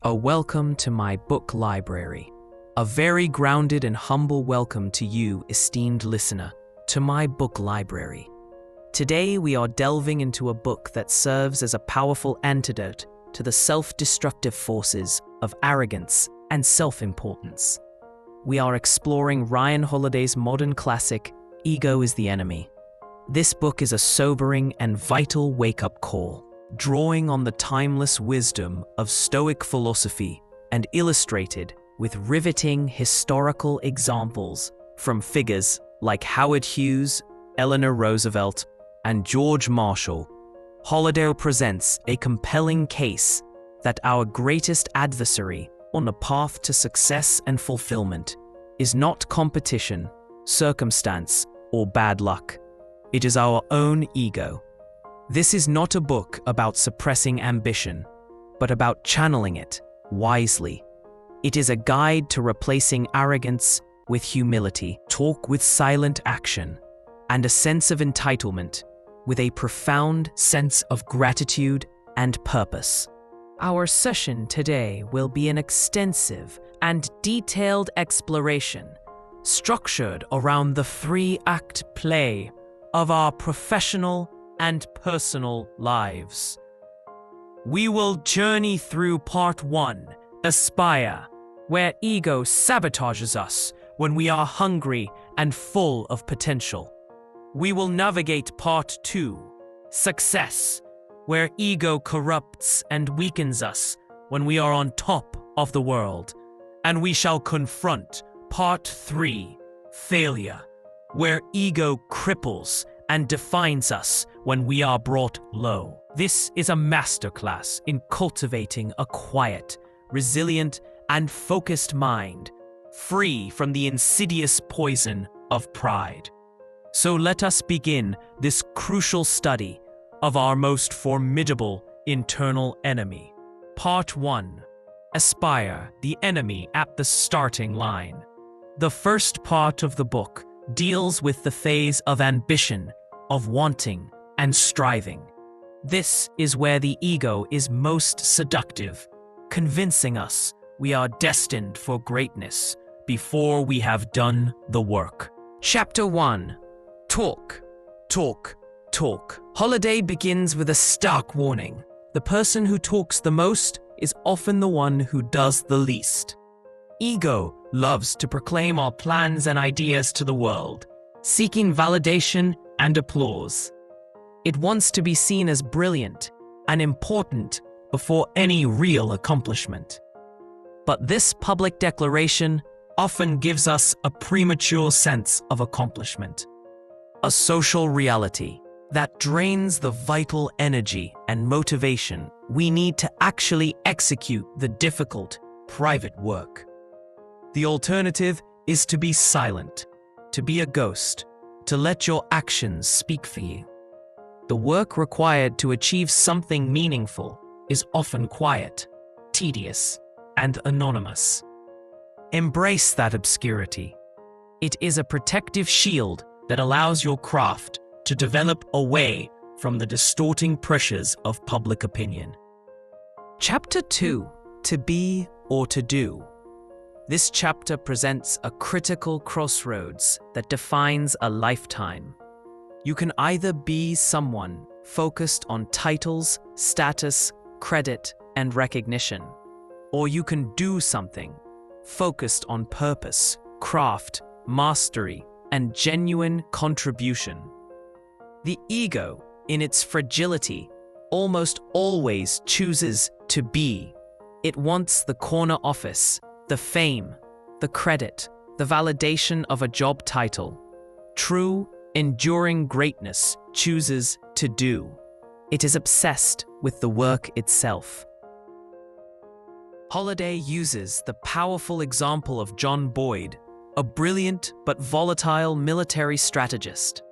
A welcome to my book library. A very grounded and humble welcome to you, esteemed listener, to my book library. Today we are delving into a book that serves as a powerful antidote to the self-destructive forces of arrogance and self-importance. We are exploring Ryan Holiday's modern classic, Ego is the Enemy. This book is a sobering and vital wake-up call, drawing on the timeless wisdom of Stoic philosophy and illustrated with riveting historical examples from figures like Howard Hughes, Eleanor Roosevelt, and George Marshall. Holiday presents a compelling case that our greatest adversary on the path to success and fulfillment is not competition, circumstance, or bad luck. It is our own ego. This is not a book about suppressing ambition, but about channeling it wisely. It is a guide to replacing arrogance with humility, talk with silent action, and a sense of entitlement with a profound sense of gratitude and purpose. Our session today will be an extensive and detailed exploration structured around the three-act play of our professional and personal lives. We will journey through part 1, Aspire, where ego sabotages us when we are hungry and full of potential. We will navigate part 2, Success, where ego corrupts and weakens us when we are on top of the world. And we shall confront part 3, Failure, where ego cripples and defines us when we are brought low. This is a masterclass in cultivating a quiet, resilient, and focused mind, free from the insidious poison of pride. So let us begin this crucial study of our most formidable internal enemy. Part 1. Aspire, the enemy at the starting line. The first part of the book deals with the phase of ambition, of wanting and striving. This is where the ego is most seductive, convincing us we are destined for greatness before we have done the work. Chapter 1. Talk, talk, talk. Holiday begins with a stark warning. The person who talks the most is often the one who does the least. Ego loves to proclaim our plans and ideas to the world, seeking validation and applause. It wants to be seen as brilliant and important before any real accomplishment. But this public declaration often gives us a premature sense of accomplishment, a social reality that drains the vital energy and motivation we need to actually execute the difficult, private work. The alternative is to be silent, to be a ghost, to let your actions speak for you. The work required to achieve something meaningful is often quiet, tedious, and anonymous. Embrace that obscurity. It is a protective shield that allows your craft to develop away from the distorting pressures of public opinion. Chapter 2. To be or to do. This chapter presents a critical crossroads that defines a lifetime. You can either be someone focused on titles, status, credit, and recognition, or you can do something focused on purpose, craft, mastery, and genuine contribution. The ego, in its fragility, almost always chooses to be. It wants the corner office, the fame, the credit, the validation of a job title. True, enduring greatness chooses to do. It is obsessed with the work itself. Holiday uses the powerful example of John Boyd, a brilliant but volatile military strategist.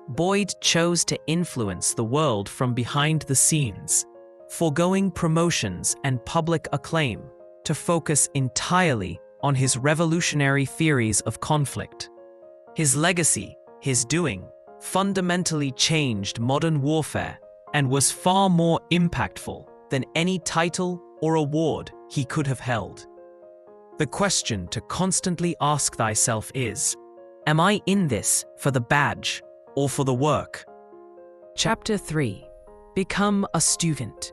Boyd chose to influence the world from behind the scenes, foregoing promotions and public acclaim to focus entirely on his revolutionary theories of conflict. His legacy, his doing, fundamentally changed modern warfare and was far more impactful than any title or award he could have held. The question to constantly ask thyself is, am I in this for the badge or for the work? Chapter 3. Become a student.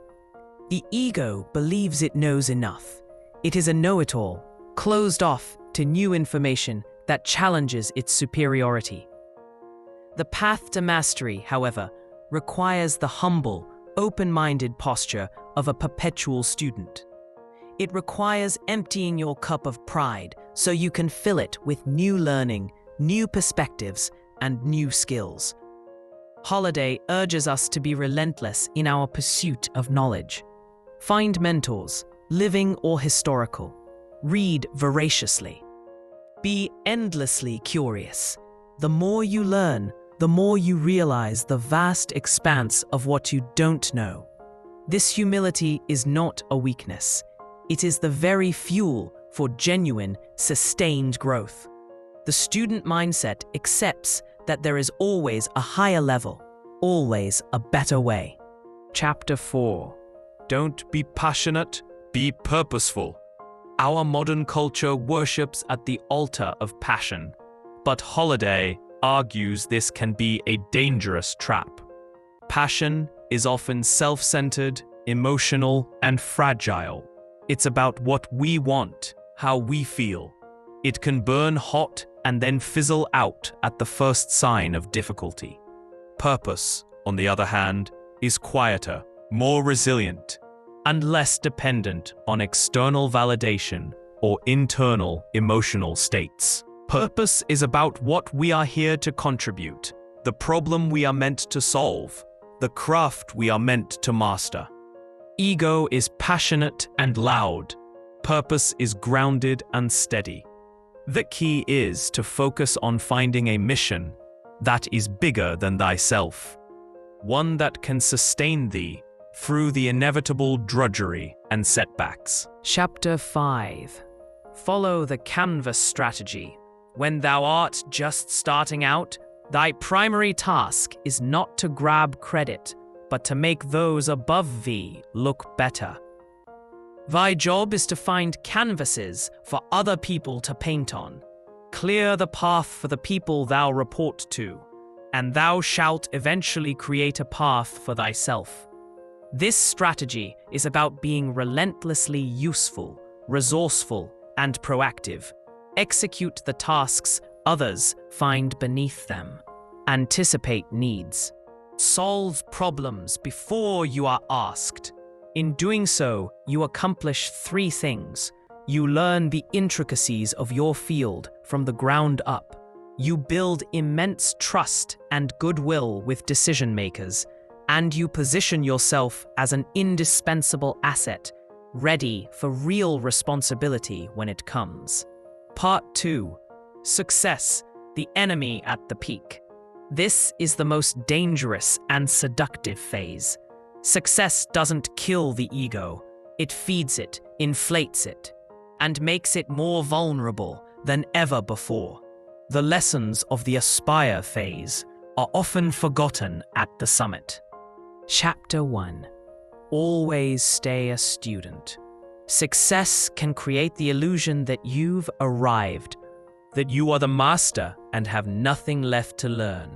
The ego believes it knows enough. It is a know-it-all, closed off to new information that challenges its superiority. The path to mastery, however, requires the humble, open-minded posture of a perpetual student. It requires emptying your cup of pride so you can fill it with new learning, new perspectives, and new skills. Holiday urges us to be relentless in our pursuit of knowledge. Find mentors, living or historical. Read voraciously. Be endlessly curious. The more you learn, the more you realize the vast expanse of what you don't know. This humility is not a weakness. It is the very fuel for genuine, sustained growth. The student mindset accepts that there is always a higher level, always a better way. Chapter 4. Don't be passionate, be purposeful. Our modern culture worships at the altar of passion, but Holiday argues this can be a dangerous trap. Passion is often self-centered, emotional, and fragile. It's about what we want, how we feel. It can burn hot and then fizzle out at the first sign of difficulty. Purpose, on the other hand, is quieter, more resilient, and less dependent on external validation or internal emotional states. Purpose is about what we are here to contribute, the problem we are meant to solve, the craft we are meant to master. Ego is passionate and loud. Purpose is grounded and steady. The key is to focus on finding a mission that is bigger than thyself, one that can sustain thee through the inevitable drudgery and setbacks. Chapter 5. Follow the canvas strategy. When thou art just starting out, thy primary task is not to grab credit, but to make those above thee look better. Thy job is to find canvases for other people to paint on. Clear the path for the people thou report to, and thou shalt eventually create a path for thyself. This strategy is about being relentlessly useful, resourceful, and proactive. Execute the tasks others find beneath them. Anticipate needs. Solve problems before you are asked. In doing so, you accomplish 3 things. You learn the intricacies of your field from the ground up. You build immense trust and goodwill with decision makers, and you position yourself as an indispensable asset, ready for real responsibility when it comes. Part 2. Success, the enemy at the peak. This is the most dangerous and seductive phase. Success doesn't kill the ego. It feeds it, inflates it, and makes it more vulnerable than ever before. The lessons of the aspire phase are often forgotten at the summit. Chapter 1. Always stay a student. Success can create the illusion that you've arrived, that you are the master and have nothing left to learn.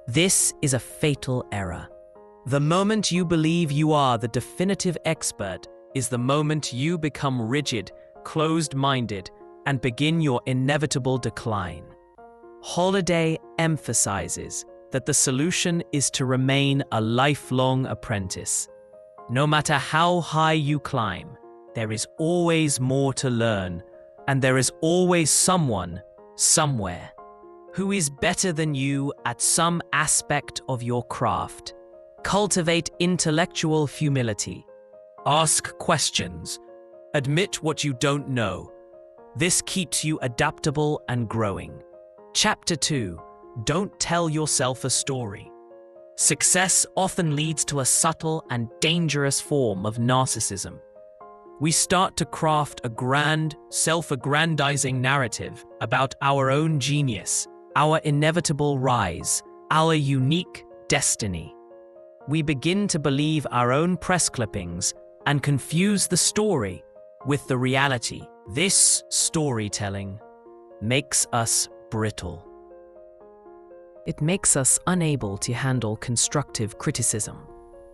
This is a fatal error. The moment you believe you are the definitive expert is the moment you become rigid, closed-minded, and begin your inevitable decline. Holiday emphasizes that the solution is to remain a lifelong apprentice. No matter how high you climb, there is always more to learn, and there is always someone, somewhere, who is better than you at some aspect of your craft. Cultivate intellectual humility. Ask questions. Admit what you don't know. This keeps you adaptable and growing. Chapter 2. Don't tell yourself a story. Success often leads to a subtle and dangerous form of narcissism. We start to craft a grand, self-aggrandizing narrative about our own genius, our inevitable rise, our unique destiny. We begin to believe our own press clippings and confuse the story with the reality. This storytelling makes us brittle. It makes us unable to handle constructive criticism,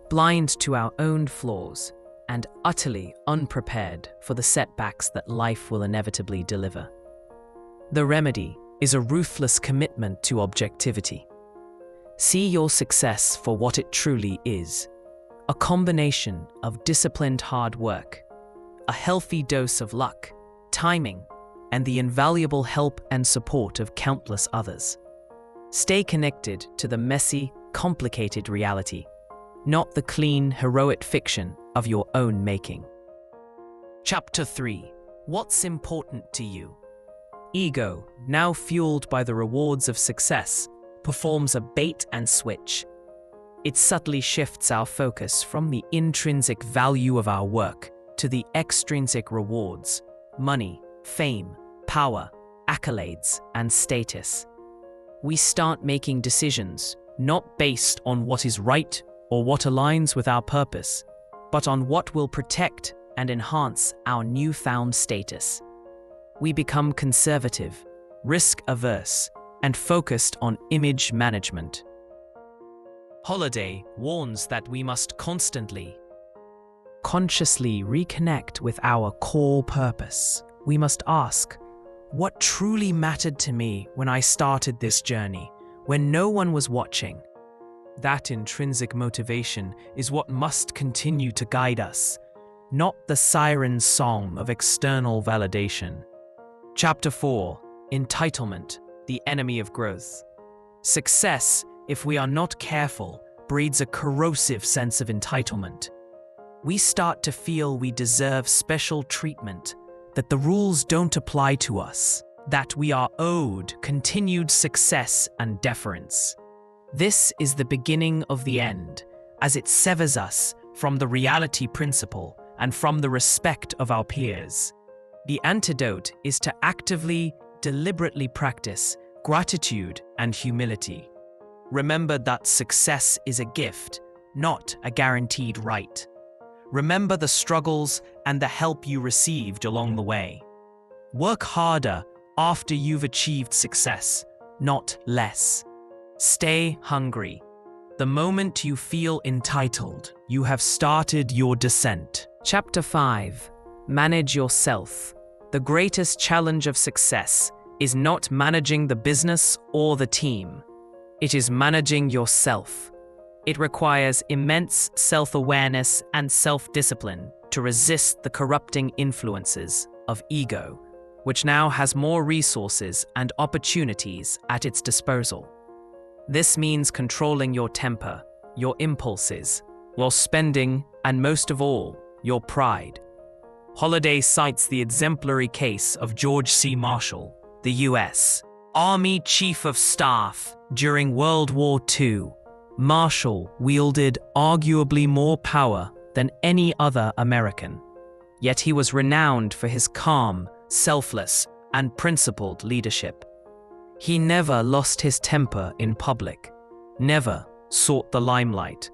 blind to our own flaws, and utterly unprepared for the setbacks that life will inevitably deliver. The remedy is a ruthless commitment to objectivity. See your success for what it truly is, a combination of disciplined hard work, a healthy dose of luck, timing, and the invaluable help and support of countless others. Stay connected to the messy, complicated reality, not the clean, heroic fiction of your own making. Chapter 3. What's important to you? Ego, now fueled by the rewards of success, performs a bait and switch. It subtly shifts our focus from the intrinsic value of our work to the extrinsic rewards: money, fame, power, accolades, and status. We start making decisions not based on what is right or what aligns with our purpose, but on what will protect and enhance our newfound status. We become conservative, risk-averse, and focused on image management. Holiday warns that we must constantly, consciously reconnect with our core purpose. We must ask, what truly mattered to me when I started this journey, when no one was watching? That intrinsic motivation is what must continue to guide us, not the siren song of external validation. Chapter 4. Entitlement, the enemy of growth. Success, if we are not careful, breeds a corrosive sense of entitlement. We start to feel we deserve special treatment, that the rules don't apply to us, that we are owed continued success and deference. This is the beginning of the end, as it severs us from the reality principle and from the respect of our peers. The antidote is to actively, deliberately practice gratitude and humility. Remember that success is a gift, not a guaranteed right. Remember the struggles and the help you received along the way. Work harder after you've achieved success, not less. Stay hungry. The moment you feel entitled, you have started your descent. Chapter 5. Manage yourself. The greatest challenge of success is not managing the business or the team. It is managing yourself. It requires immense self-awareness and self-discipline to resist the corrupting influences of ego, which now has more resources and opportunities at its disposal. This means controlling your temper, your impulses, while spending, and most of all, your pride. Holiday cites the exemplary case of George C. Marshall, the U.S. Army Chief of Staff during World War II. Marshall wielded arguably more power than any other American, yet he was renowned for his calm, selfless, and principled leadership. He never lost his temper in public, never sought the limelight,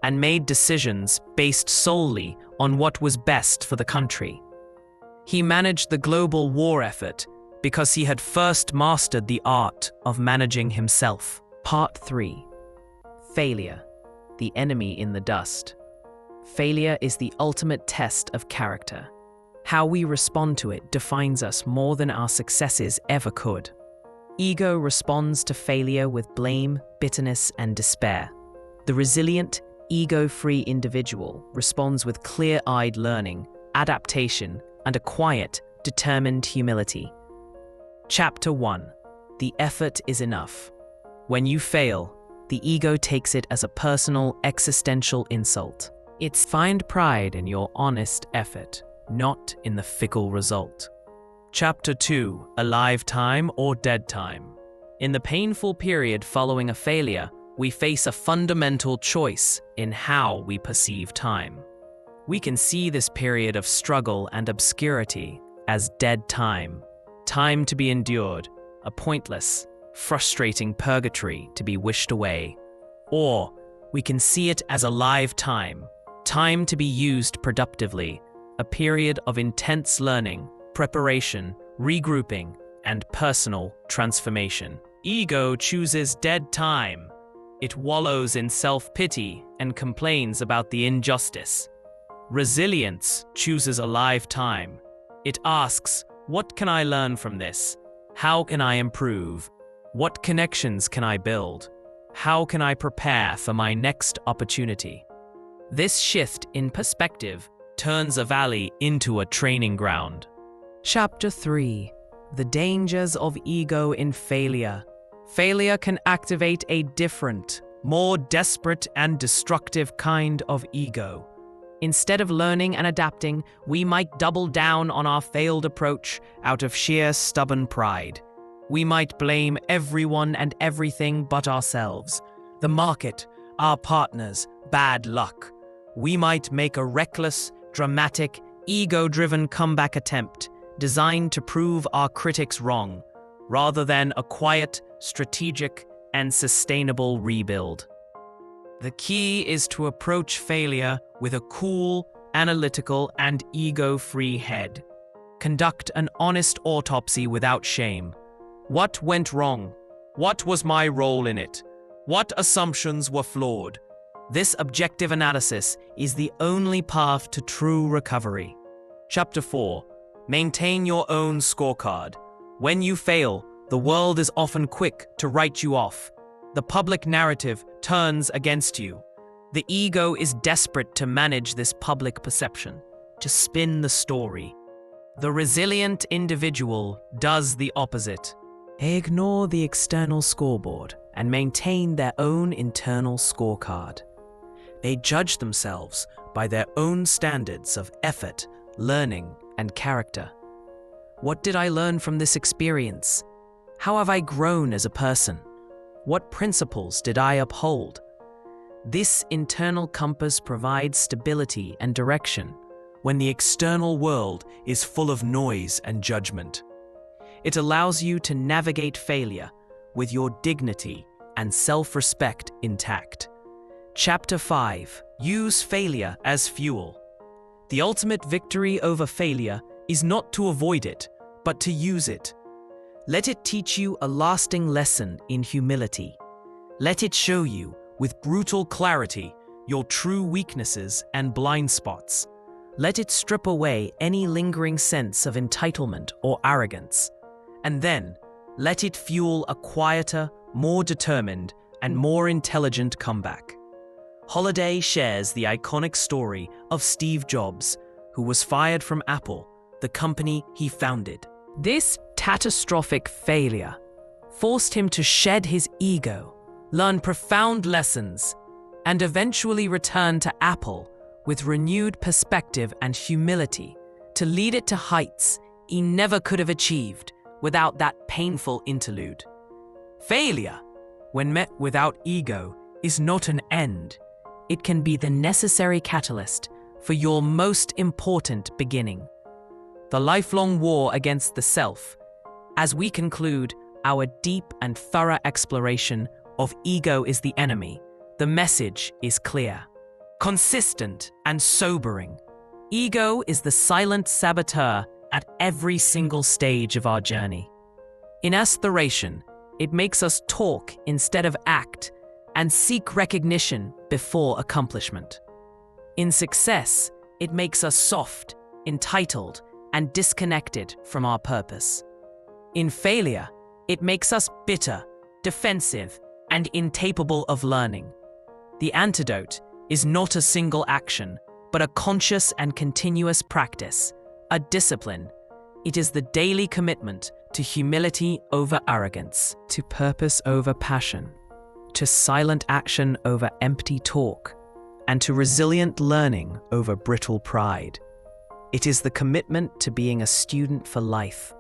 and made decisions based solely on what was best for the country. He managed the global war effort because he had first mastered the art of managing himself. Part 3. Failure, the enemy in the dust. Failure is the ultimate test of character. How we respond to it defines us more than our successes ever could. Ego responds to failure with blame, bitterness, and despair. The resilient, ego-free individual responds with clear-eyed learning, adaptation, and a quiet, determined humility. Chapter 1. The effort is enough. When you fail, the ego takes it as a personal, existential insult. It's find pride in your honest effort, not in the fickle result. Chapter 2. Alive time or dead time. In the painful period following a failure, we face a fundamental choice in how we perceive time. We can see this period of struggle and obscurity as dead time, time to be endured, a pointless, frustrating purgatory to be wished away. Or we can see it as a live time, time to be used productively, a period of intense learning, preparation, regrouping, and personal transformation. Ego chooses dead time. It wallows in self-pity and complains about the injustice. Resilience chooses a live time. It asks, what can I learn from this? How can I improve? What connections can I build? How can I prepare for my next opportunity? This shift in perspective turns a valley into a training ground. Chapter 3. The dangers of ego in failure. Failure can activate a different, more desperate and destructive kind of ego. Instead of learning and adapting, we might double down on our failed approach out of sheer stubborn pride. We might blame everyone and everything but ourselves, the market, our partners, bad luck. We might make a reckless, dramatic, ego-driven comeback attempt designed to prove our critics wrong, rather than a quiet, strategic, and sustainable rebuild. The key is to approach failure with a cool, analytical, and ego-free head. Conduct an honest autopsy without shame. What went wrong? What was my role in it? What assumptions were flawed? This objective analysis is the only path to true recovery. Chapter 4. Maintain your own scorecard. When you fail, the world is often quick to write you off. The public narrative turns against you. The ego is desperate to manage this public perception, to spin the story. The resilient individual does the opposite. They ignore the external scoreboard and maintain their own internal scorecard. They judge themselves by their own standards of effort, learning, and character. What did I learn from this experience? How have I grown as a person? What principles did I uphold? This internal compass provides stability and direction when the external world is full of noise and judgment. It allows you to navigate failure with your dignity and self-respect intact. Chapter 5. Use failure as fuel. The ultimate victory over failure is not to avoid it, but to use it. Let it teach you a lasting lesson in humility. Let it show you, with brutal clarity, your true weaknesses and blind spots. Let it strip away any lingering sense of entitlement or arrogance. And then, let it fuel a quieter, more determined, and more intelligent comeback. Holiday shares the iconic story of Steve Jobs, who was fired from Apple, the company he founded. This catastrophic failure forced him to shed his ego, learn profound lessons, and eventually return to Apple with renewed perspective and humility to lead it to heights he never could have achieved without that painful interlude. Failure, when met without ego, is not an end. It can be the necessary catalyst for your most important beginning. The lifelong war against the self. As we conclude our deep and thorough exploration of ego is the enemy, the message is clear, consistent, and sobering. Ego is the silent saboteur at every single stage of our journey. In aspiration, it makes us talk instead of act and seek recognition before accomplishment. In success, it makes us soft, entitled, and disconnected from our purpose. In failure, it makes us bitter, defensive, and incapable of learning. The antidote is not a single action, but a conscious and continuous practice, a discipline. It is the daily commitment to humility over arrogance, to purpose over passion, to silent action over empty talk, and to resilient learning over brittle pride. It is the commitment to being a student for life,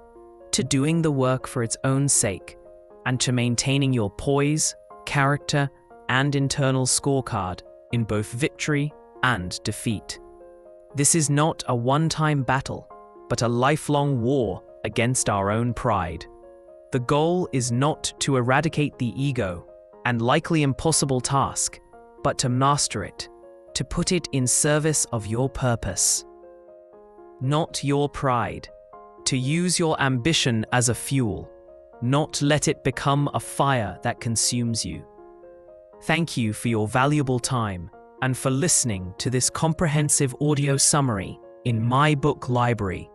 to doing the work for its own sake, and to maintaining your poise, character, and internal scorecard in both victory and defeat. This is not a one-time battle, but a lifelong war against our own pride. The goal is not to eradicate the ego, and likely impossible task, but to master it, to put it in service of your purpose. not your pride. To use your ambition as a fuel, not let it become a fire that consumes you. Thank you for your valuable time and for listening to this comprehensive audio summary in My Book Library.